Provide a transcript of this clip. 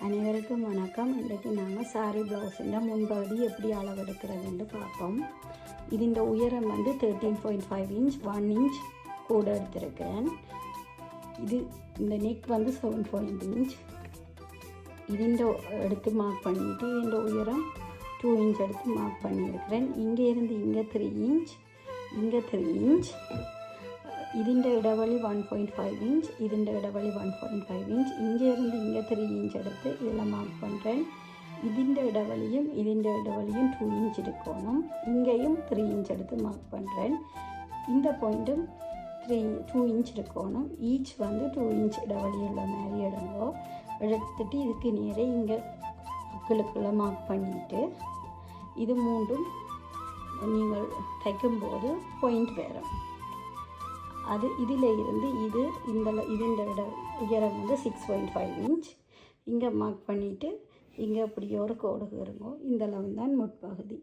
அனைவருக்கும் வணக்கம். இன்றைக்கு நாங்கள் சாரி ப்ளவுஸில் முன்பகுதி எப்படி அளவெடுக்கிறதுன்னு பார்ப்போம். இந்த உயரம் வந்து 13.5 இன்ச், 1 இன்ச் கூட எடுத்திருக்கிறேன். இந்த நெக் வந்து 7.5 இன்ச். இந்த எடுத்து மார்க் பண்ணிவிட்டு இந்த உயரம் 2 இன்ச் எடுத்து மார்க் பண்ணியிருக்கிறேன். இங்கே இருந்து இங்கே 3 இன்ச், இங்கே 3 இன்ச். ഇതിൻ്റെ ഇടവളി 1.5 இன்ச், ഇതിൻ്റെ ഇടവളി 1.5 இன்ச். இங்கே இருந்து இங்கே 3 இன்ச் எடுத்து இதில் மார்க் பண்ணுறேன். ഇതിൻ്റെ ഇടവളിயும் 2 இன்ச் இருக்கணும். இங்கேயும் 3 இன்ச் எடுத்து மார்க் பண்ணுறேன். இந்த பாயிண்ட்டும் 2 இன்ச் இருக்கணும். ஈச் வந்து 2 இன்ச் இடைவெளி உள்ள மாதிரி எடுத்துட்டு இதுக்கு நேரே இங்கே அக்களுக்குள்ளே மார்க் பண்ணிவிட்டு இது மூன்றும் நீங்கள் தைக்கும்போது பாயிண்ட் வரும். அது இதில் இருந்து இதோட உயரம் வந்து 6.5 இன்ச். இங்கே மார்க் பண்ணிவிட்டு இங்கே அப்படியே ஒரு கோடு இருங்கோ. இந்த அளவு தான் முற்பகுதி.